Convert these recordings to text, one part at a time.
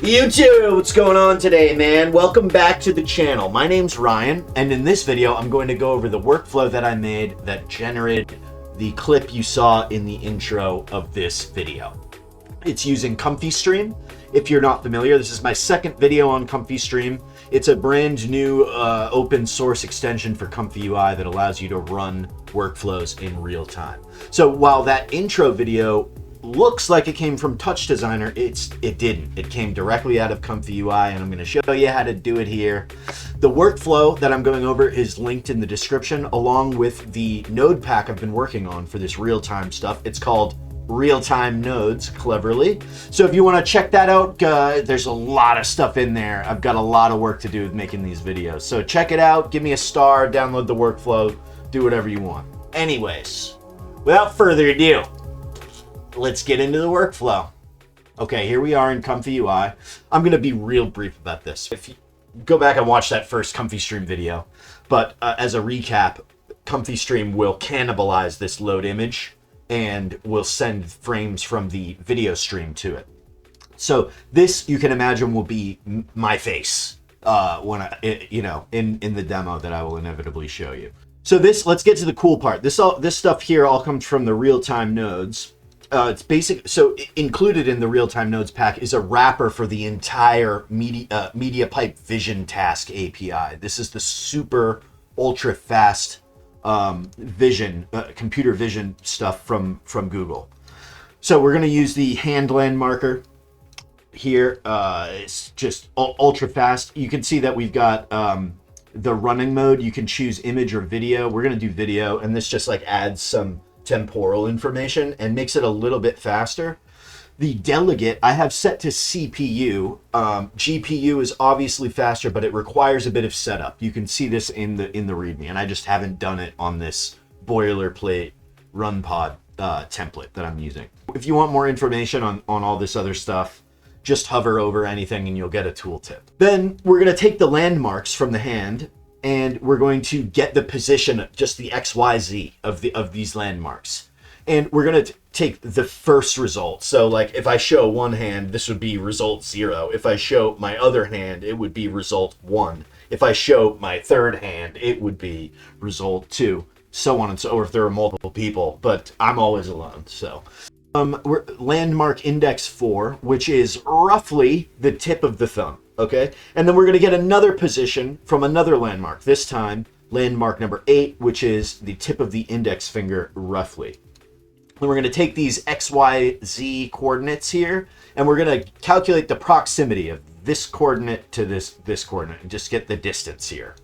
YouTube, what's going on today, man? Welcome back to the channel. My name's Ryan, and in this video, I'm going to go over the workflow that I made that generated the clip you saw in the intro of this video. It's using ComfyStream. If you're not familiar, this is my second video on ComfyStream. It's a brand new open source extension for ComfyUI that allows you to run workflows in real time. So while that intro video looks like it came from Touch Designer, it didn't. It came directly out of ComfyUI, and I'm going to show you how to do it here. The workflow that I'm going over is linked in the description, along with the node pack I've been working on for this real-time stuff. It's called Real-Time Nodes, cleverly. So if you want to check that out, there's a lot of stuff in there. I've got a lot of work to do with making these videos. So check it out, give me a star, download the workflow, do whatever you want. Anyways, without further ado, let's get into the workflow. Okay, here we are in ComfyUI. I'm going to be real brief about this. If you go back and watch that first ComfyStream video, but as a recap, ComfyStream will cannibalize this load image and will send frames from the video stream to it. So this, you can imagine, will be my face when in the demo that I will inevitably show you. So let's get to the cool part. This stuff here all comes from the real-time nodes. It's basic. So included in the real-time nodes pack is a wrapper for the entire media pipe vision task API. This is the super ultra fast computer vision stuff from Google. So we're going to use the hand land marker here. It's just ultra fast. You can see that we've got the running mode. You can choose image or video. We're going to do video, and this just like adds some temporal information and makes it a little bit faster. The delegate I have set to CPU. GPU is obviously faster, but it requires a bit of setup. You can see this in the README, and I just haven't done it on this boilerplate run pod template that I'm using. If you want more information on all this other stuff, just hover over anything and you'll get a tooltip. Then we're going to take the landmarks from the hand, and we're going to get the position, just the XYZ of these landmarks. And we're going to take the first result. So like if I show one hand, this would be result 0. If I show my other hand, it would be result 1. If I show my third hand, it would be result 2, so on and so, or if there are multiple people, but I'm always alone. So we're landmark index 4, which is roughly the tip of the thumb. Okay, and then we're going to get another position from another landmark, this time landmark number 8, which is the tip of the index finger roughly. Then we're going to take these XYZ coordinates here, and we're going to calculate the proximity of this coordinate to this coordinate and just get the distance here.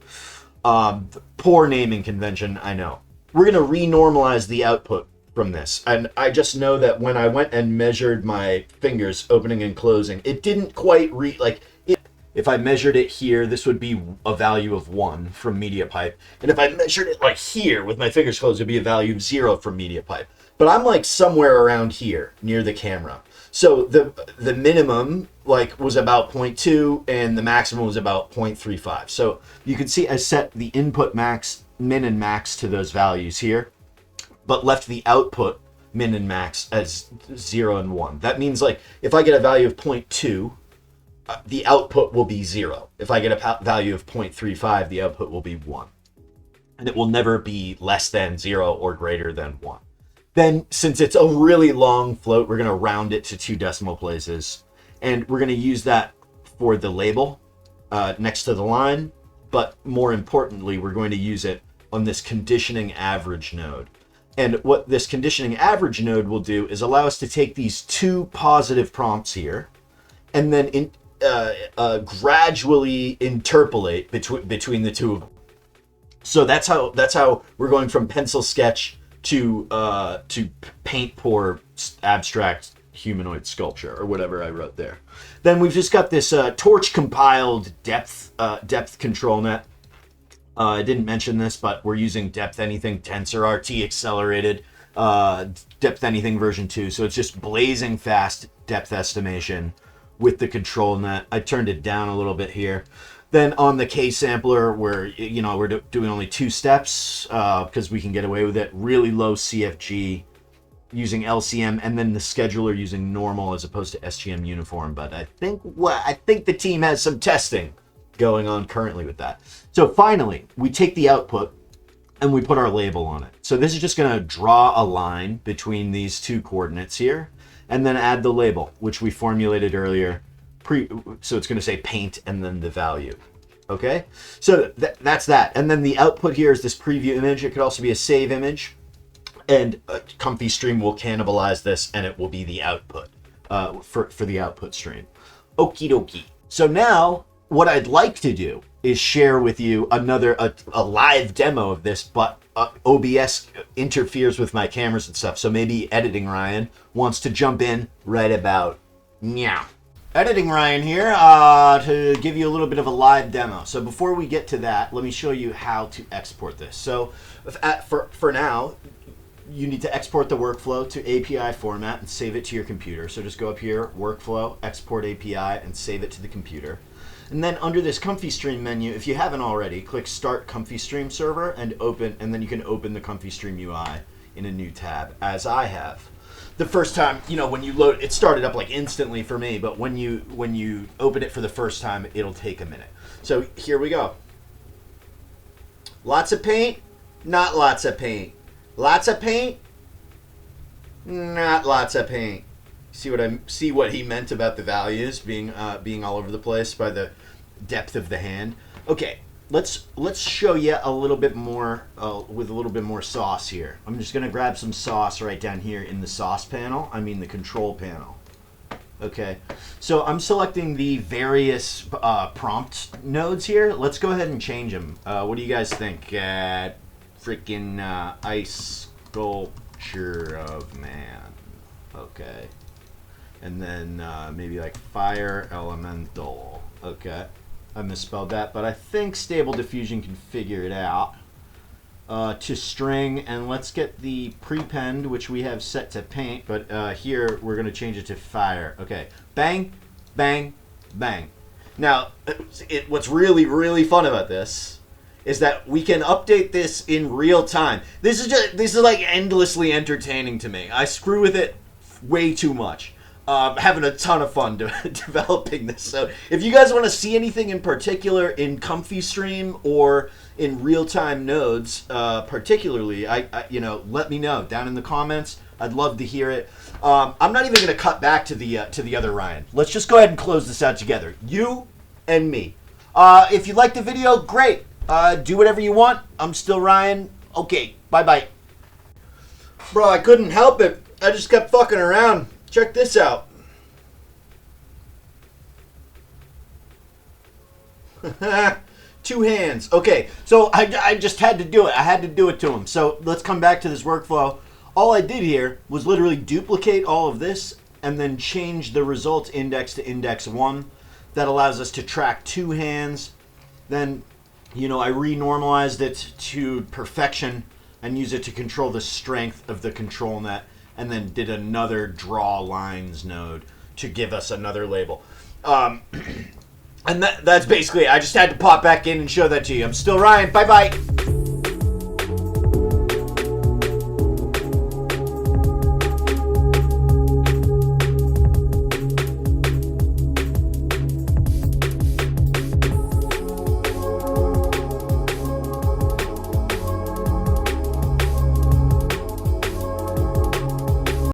Poor naming convention, I know. We're going to renormalize the output from this, and I just know that when I went and measured my fingers opening and closing, it didn't quite if I measured it here, this would be a value of 1 from MediaPipe. And if I measured it like here with my fingers closed, it'd be a value of 0 from MediaPipe. But I'm like somewhere around here near the camera. So the minimum was about 0.2 and the maximum was about 0.35. So you can see I set the input max, min and max to those values here, but left the output min and max as 0 and 1. That means like if I get a value of 0.2, the output will be 0. If I get a value of 0.35, the output will be 1. And it will never be less than 0 or greater than 1. Then, since it's a really long float, we're going to round it to 2 decimal places. And we're going to use that for the label next to the line. But more importantly, we're going to use it on this conditioning average node. And what this conditioning average node will do is allow us to take these 2 positive prompts here and then gradually interpolate between the two of them. So that's how we're going from pencil sketch to paint pour abstract humanoid sculpture or whatever I wrote there. Then we've just got this torch compiled depth control net. I didn't mention this, but we're using depth anything TensorRT accelerated depth anything version 2. So it's just blazing fast depth estimation with the control net. I turned it down a little bit here. Then on the K sampler, we're doing only 2 steps because we can get away with it. Really low CFG using LCM, and then the scheduler using normal as opposed to SGM uniform. But I think the team has some testing going on currently with that. So finally, we take the output and we put our label on it. So this is just going to draw a line between these two coordinates here, and then add the label, which we formulated earlier. So it's going to say paint and then the value. Okay, so that's that. And then the output here is this preview image. It could also be a save image. And ComfyStream will cannibalize this, and it will be the output for the output stream. Okie dokie. So now what I'd like to do is share with you a live demo of this, but OBS interferes with my cameras and stuff. So maybe Editing Ryan wants to jump in right about now. Editing Ryan here to give you a little bit of a live demo. So before we get to that, let me show you how to export this. So for now, you need to export the workflow to API format and save it to your computer. So just go up here, Workflow, Export API, and save it to the computer. And then under this ComfyStream menu, if you haven't already, click Start ComfyStream Server and then you can open the ComfyStream UI in a new tab, as I have. The first time, when you load, it started up like instantly for me, but when you open it for the first time, it'll take a minute. So here we go. Lots of paint, not lots of paint. Lots of paint, not lots of paint. See what he meant about the values being all over the place by the depth of the hand. Okay, let's show you a little bit more with a little bit more sauce here. I'm just gonna grab some sauce right down here in the sauce panel. I mean the control panel. Okay, so I'm selecting the various prompt nodes here. Let's go ahead and change them. What do you guys think? Freaking ice sculpture of man. Okay. And then maybe like fire elemental. Okay. I misspelled that, but I think Stable Diffusion can figure it out. To string, and let's get the prepend, which we have set to paint, but here we're going to change it to fire. Okay. Bang, bang, bang. Now, what's really, really fun about this is that we can update this in real time. This is like endlessly entertaining to me. I screw with it way too much. Having a ton of fun developing this. So if you guys want to see anything in particular in ComfyStream or in real-time nodes, particularly, let me know down in the comments. I'd love to hear it. I'm not even going to cut back to the other Ryan. Let's just go ahead and close this out together. You and me. If you liked the video, great. Do whatever you want. I'm still Ryan. Okay, bye-bye. Bro, I couldn't help it. I just kept fucking around. Check this out. Two hands. Okay, so I just had to do it. I had to do it to him. So let's come back to this workflow. All I did here was literally duplicate all of this and then change the results index to index 1. That allows us to track two hands. Then I renormalized it to perfection and use it to control the strength of the control net, and then did another draw lines node to give us another label. And that's basically it. I just had to pop back in and show that to you. I'm still Ryan. Bye-bye.